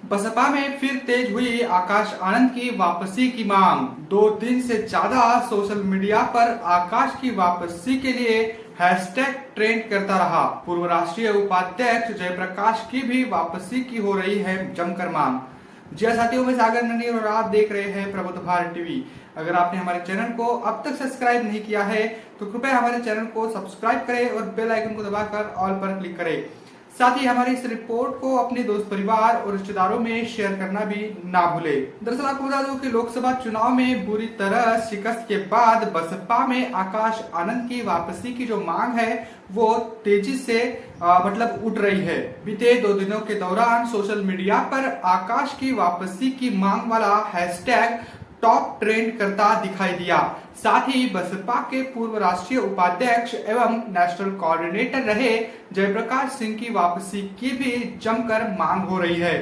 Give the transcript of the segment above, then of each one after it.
बसपा में फिर तेज हुई आकाश आनंद की वापसी की मांग। 2 दिन से ज्यादा सोशल मीडिया पर आकाश की वापसी के लिए हैशटैग ट्रेंड करता रहा। पूर्व राष्ट्रीय उपाध्यक्ष जयप्रकाश की भी वापसी की हो रही है जमकर मांग। जी हाँ साथियों, मैं सागर नंदी और आप देख रहे हैं प्रबुद्ध भारत टीवी। अगर आपने हमारे चैनल को अब तक सब्सक्राइब नहीं किया है तो कृपया हमारे चैनल को सब्सक्राइब करें और बेल आइकन को दबाकर ऑल पर क्लिक करें। साथ ही हमारी इस रिपोर्ट को अपने दोस्त परिवार और रिश्तेदारों में शेयर करना भी ना भूले। दरअसल आपको बता दूं कि लोकसभा चुनाव में बुरी तरह शिकस्त के बाद बसपा में आकाश आनंद की वापसी की जो मांग है वो तेजी से उठ रही है। बीते 2 दिनों के दौरान सोशल मीडिया पर आकाश की वापसी की मांग वाला हैशटैग टॉप ट्रेंड करता दिखाई दिया। साथ ही बसपा के पूर्व राष्ट्रीय उपाध्यक्ष एवं नेशनल कोऑर्डिनेटर रहे जयप्रकाश सिंह की वापसी की भी जमकर मांग हो रही है।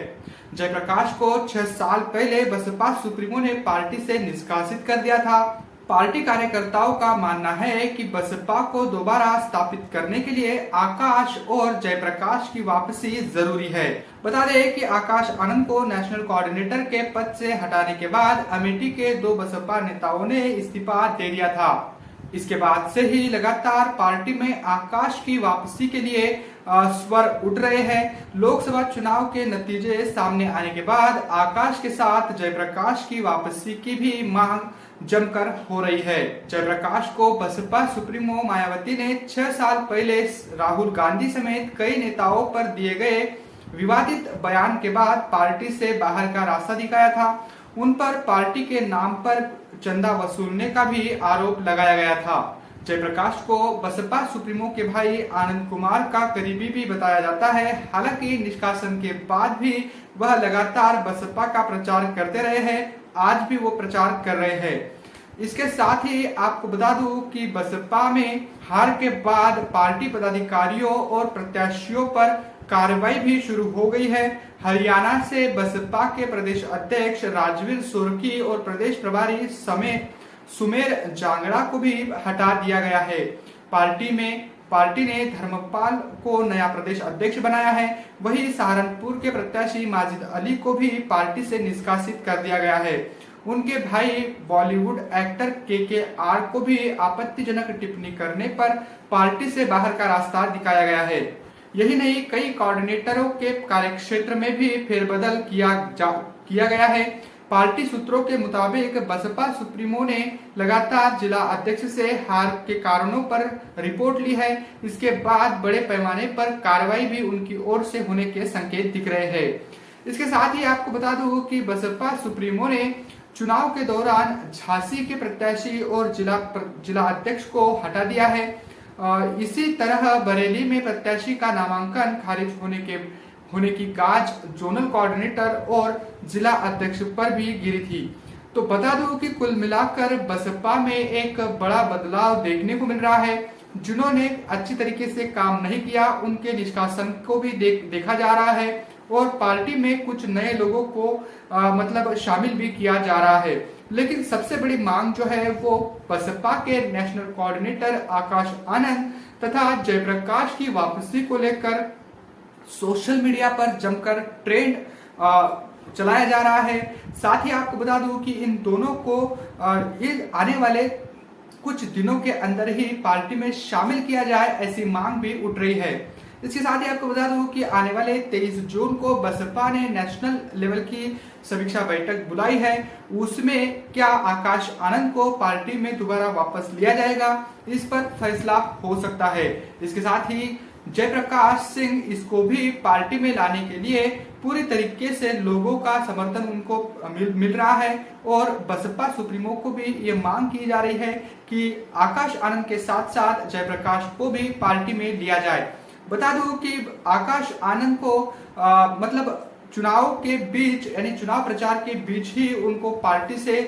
जयप्रकाश को 6 साल पहले बसपा सुप्रीमो ने पार्टी से निष्कासित कर दिया था। पार्टी कार्यकर्ताओं का मानना है कि बसपा को दोबारा स्थापित करने के लिए आकाश और जयप्रकाश की वापसी जरूरी है। बता दें कि आकाश आनंद को नेशनल कोऑर्डिनेटर के पद से हटाने के बाद अमेठी के 2 बसपा नेताओं ने इस्तीफा दे दिया था। इसके बाद से ही लगातार पार्टी में आकाश की वापसी के लिए स्वर उठ रहे हैं। लोकसभा चुनाव के नतीजे सामने आने के बाद आकाश के साथ जयप्रकाश की वापसी की भी मांग जमकर हो रही है। जयप्रकाश को बसपा सुप्रीमो मायावती ने 6 साल पहले राहुल गांधी समेत कई नेताओं पर दिए गए विवादित बयान के बाद पार्टी से बाहर का रास्ता दिखाया था। उन पर पार्टी के नाम पर चंदा वसूलने का भी आरोप लगाया गया था। जयप्रकाश को बसपा सुप्रीमो के भाई आनंद कुमार का करीबी भी बताया जाता है। हालांकि निष्कासन के बाद भी वह लगातार बसपा का प्रचार करते रहे हैं। आज भी वो प्रचार कर रहे हैं। इसके साथ ही आपको बता दूं कि बसपा में हार के बाद पार्टी पदाधिकारियों और प्रत्याशियों पर कार्रवाई भी शुरू हो गई है। हरियाणा से बसपा के प्रदेश अध्यक्ष राजवीर सुरकी और प्रदेश प्रभारी समेत सुमेर जांगड़ा को भी हटा दिया गया है। पार्टी ने धर्मपाल को नया प्रदेश अध्यक्ष बनाया है। वहीं सहारनपुर के प्रत्याशी माजिद अली को भी पार्टी से निष्कासित कर दिया गया है। उनके भाई बॉलीवुड एक्टर के आर को भी आपत्तिजनक टिप्पणी करने पर पार्टी से बाहर का रास्ता दिखाया गया है। यही नहीं, कई कोऑर्डिनेटरों के कार्यक्षेत्र में भी फेरबदल किया गया है। पार्टी सूत्रों के मुताबिक बसपा सुप्रीमो ने लगातार जिला अध्यक्ष से हार के कारणों पर रिपोर्ट ली है। इसके बाद बड़े पैमाने पर कार्रवाई भी उनकी ओर से होने के संकेत दिख रहे हैं। इसके साथ ही आपको बता दूं कि बसपा सुप्रीमो ने चुनाव के दौरान झांसी के प्रत्याशी और जिला अध्यक्ष को हटा दिया है। इसी तरह बरेली में प्रत्याशी का नामांकन खारिज होने की गाज जोनल कोऑर्डिनेटर और जिला अध्यक्ष पर भी गिरी थी। तो बता दूं कि कुल मिलाकर बसपा में एक बड़ा बदलाव देखने को मिल रहा है। जिन्होंने अच्छी तरीके से काम नहीं किया उनके निष्कासन को भी देखा जा रहा है और पार्टी में कुछ नए लोगों को शामिल भी किया जा रहा है। लेकिन सबसे बड़ी मांग जो है वो बसपा के नेशनल कोऑर्डिनेटर आकाश आनंद तथा जयप्रकाश की वापसी को लेकर सोशल मीडिया पर जमकर ट्रेंड चलाया जा रहा है। साथ ही आपको बता दूं कि इन दोनों को आने वाले कुछ दिनों के अंदर ही पार्टी में शामिल किया जाए, ऐसी मांग भी उठ रही है। इसके साथ ही आपको बता दूं कि आने वाले 23 जून को बसपा ने नेशनल लेवल की समीक्षा बैठक बुलाई है। उसमें क्या आकाश आनंद को पार्टी में दोबारा वापस लिया जाएगा, इस पर फैसला हो सकता है। इसके साथ ही जयप्रकाश सिंह इसको भी पार्टी में लाने के लिए पूरी तरीके से लोगों का समर्थन उनको मिल रहा है और बसपा सुप्रीमो को भी ये मांग की जा रही है कि आकाश आनंद के साथ साथ जयप्रकाश को भी पार्टी में लिया जाए। बता दूं कि आकाश आनंद को चुनाव के बीच यानी चुनाव प्रचार के बीच ही उनको पार्टी से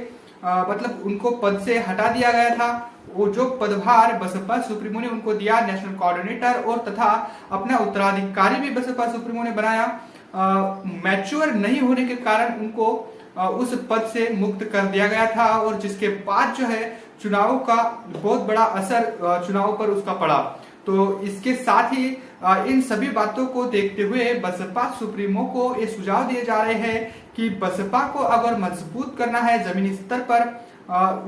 उनको पद से हटा दिया गया था। वो जो पदभार बसपा सुप्रीमो ने उनको दिया, नेशनल कोऑर्डिनेटर और तथा अपना उत्तराधिकारी भी बसपा सुप्रीमो ने बनाया, मैच्योर नहीं होने के कारण उनको उस पद से मुक्त कर दिया गया था और जिसके बाद जो है चुनाव का बहुत बड़ा असर चुनाव पर उसका पड़ा। तो इसके साथ ही इन सभी बातों को देखते हुए बसपा सुप्रीमो को ये सुझाव दिए जा रहे हैं कि बसपा को अगर मजबूत करना है, जमीनी स्तर पर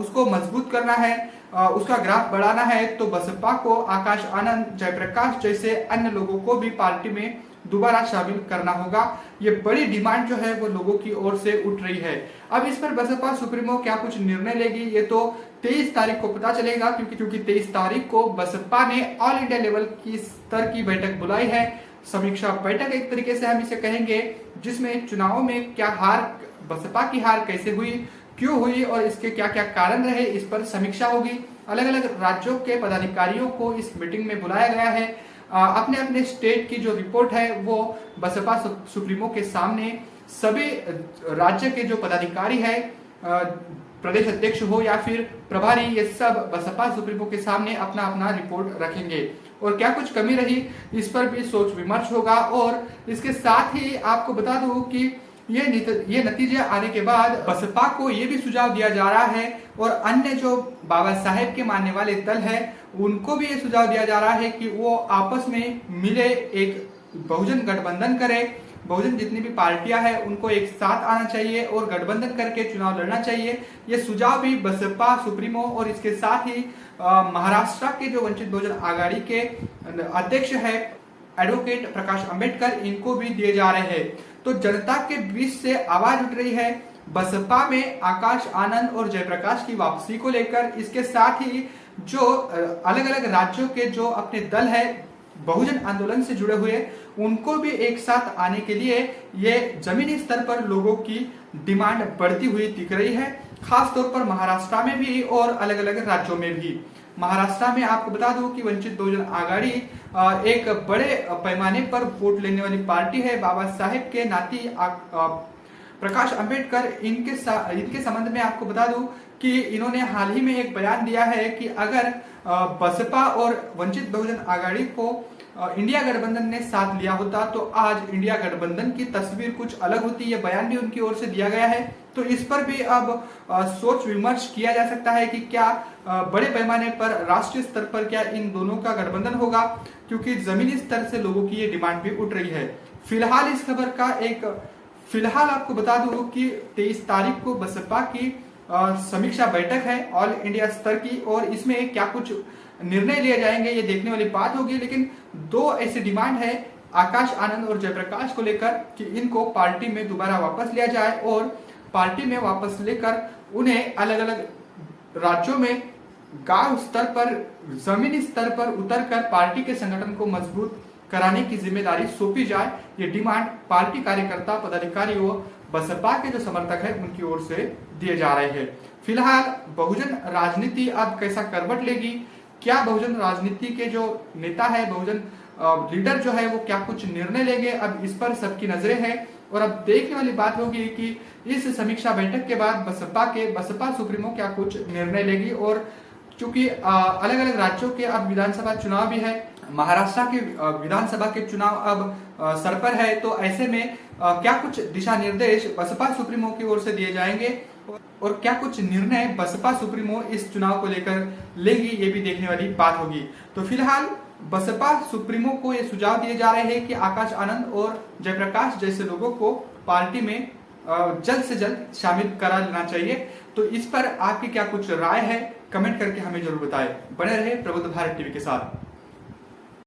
उसको मजबूत करना है, उसका ग्राफ बढ़ाना है, तो बसपा को आकाश आनंद, जयप्रकाश जैसे अन्य लोगों को भी पार्टी में दोबारा शामिल करना होगा। ये बड़ी डिमांड जो है वो लोगों की ओर से उठ रही है। अब इस पर बसपा सुप्रीमो क्या कुछ निर्णय लेगी ये तो 23 तारीख को पता चलेगा, क्योंकि 23 तारीख को बसपा ने ऑल इंडिया लेवल की स्तर की बैठक बुलाई है। समीक्षा बैठक एक तरीके से हम इसे कहेंगे, जिसमें चुनाव में क्या हार, बसपा की हार कैसे हुई, क्यों हुई और इसके क्या क्या कारण रहे, इस पर समीक्षा होगी। अलग अलग राज्यों के पदाधिकारियों को इस मीटिंग में बुलाया गया है। अपने अपने स्टेट की जो रिपोर्ट है वो बसपा सुप्रीमो के सामने सभी राज्य के जो पदाधिकारी है, प्रदेश अध्यक्ष हो या फिर प्रभारी, ये सब बसपा सुप्रीमो के सामने अपना अपना रिपोर्ट रखेंगे और क्या कुछ कमी रही इस पर भी सोच विमर्श होगा। और इसके साथ ही आपको बता दूं कि ये नतीजे आने के बाद बसपा को ये भी सुझाव दिया जा रहा है और अन्य जो बाबा साहेब के मानने वाले दल है उनको भी ये सुझाव दिया जा रहा है कि वो आपस में मिले, एक बहुजन गठबंधन करे। बहुजन जितनी भी पार्टियां हैं उनको एक साथ आना चाहिए और गठबंधन करके चुनाव लड़ना चाहिए। ये सुझाव भी बसपा सुप्रीमो और इसके साथ ही महाराष्ट्र के जो वंचित बहुजन आघाड़ी के अध्यक्ष है एडवोकेट प्रकाश अंबेडकर, इनको भी दिए जा रहे हैं। तो जनता के बीच से आवाज उठ रही है बसपा में आकाश आनंद और जयप्रकाश की वापसी को लेकर। इसके साथ ही जो अलग अलग राज्यों के जो अपने दल है बहुजन आंदोलन से जुड़े हुए, उनको भी एक साथ आने के लिए ये जमीनी स्तर पर लोगों की डिमांड बढ़ती हुई दिख रही है, खास तौर पर महाराष्ट्र में भी और अलग अलग राज्यों में भी। महाराष्ट्र में आपको बता दूं कि वंचित बहुजन आघाड़ी एक बड़े पैमाने पर वोट लेने वाली पार्टी है। बाबा साहेब के नाती प्रकाश अंबेडकर, इनके संबंध में आपको बता दूं कि इन्होंने हाल ही में एक बयान दिया है कि अगर बसपा और वंचित बहुजन आघाड़ी को इंडिया गठबंधन ने साथ लिया होता तो आज इंडिया गठबंधन की तस्वीर कुछ अलग होती। ये बयान भी उनकी ओर से दिया गया है। तो इस पर भी अब सोच विमर्श किया जा सकता है कि क्या बड़े पैमाने पर राष्ट्रीय स्तर पर क्या इन दोनों का गठबंधन होगा, क्योंकि जमीनी स्तर से लोगों की ये डिमांड भी उठ रही है। फिलहाल इस खबर का फिलहाल आपको बता दूं कि 23 तारीख को बसपा की समीक्षा बैठक है ऑल इंडिया स्तर की और इसमें क्या कुछ निर्णय लिए जाएंगे ये देखने वाली बात होगी। लेकिन दो ऐसी डिमांड है आकाश आनंद और जयप्रकाश को लेकर कि इनको पार्टी में दोबारा वापस लिया जाए और पार्टी में वापस लेकर उन्हें अलग अलग राज्यों में गांव स्तर पर, जमीनी स्तर पर उतरकर पार्टी के संगठन को मजबूत कराने की जिम्मेदारी सौंपी जाए। ये डिमांड पार्टी कार्यकर्ता, पदाधिकारी और बसपा के जो समर्थक है उनकी ओर से दिए जा रहे हैं। फिलहाल बहुजन राजनीति अब कैसा करवट लेगी, क्या बहुजन राजनीति के जो नेता है, बहुजन लीडर जो है वो क्या कुछ निर्णय लेंगे, अब इस पर सबकी नजरें हैं। और अब देखने वाली बात होगी कि इस समीक्षा बैठक के बाद बसपा सुप्रीमो क्या कुछ निर्णय लेगी। और चूंकि अलग अलग राज्यों के अब विधानसभा चुनाव भी है, महाराष्ट्र के विधानसभा के चुनाव अब सर पर है, तो ऐसे में क्या कुछ दिशा निर्देश बसपा सुप्रीमो की ओर से दिए जाएंगे और क्या कुछ निर्णय बसपा सुप्रीमो इस चुनाव को लेकर लेंगी, ये भी देखने वाली बात होगी। तो फिलहाल बसपा सुप्रीमो को ये सुझाव दिए जा रहे हैं कि आकाश आनंद और जयप्रकाश जैसे लोगों को पार्टी में जल्द से जल्द शामिल करा लेना चाहिए। तो इस पर आपकी क्या कुछ राय है, कमेंट करके हमें जरूर बताएं। बने रहे प्रबुद्ध भारत टीवी के साथ।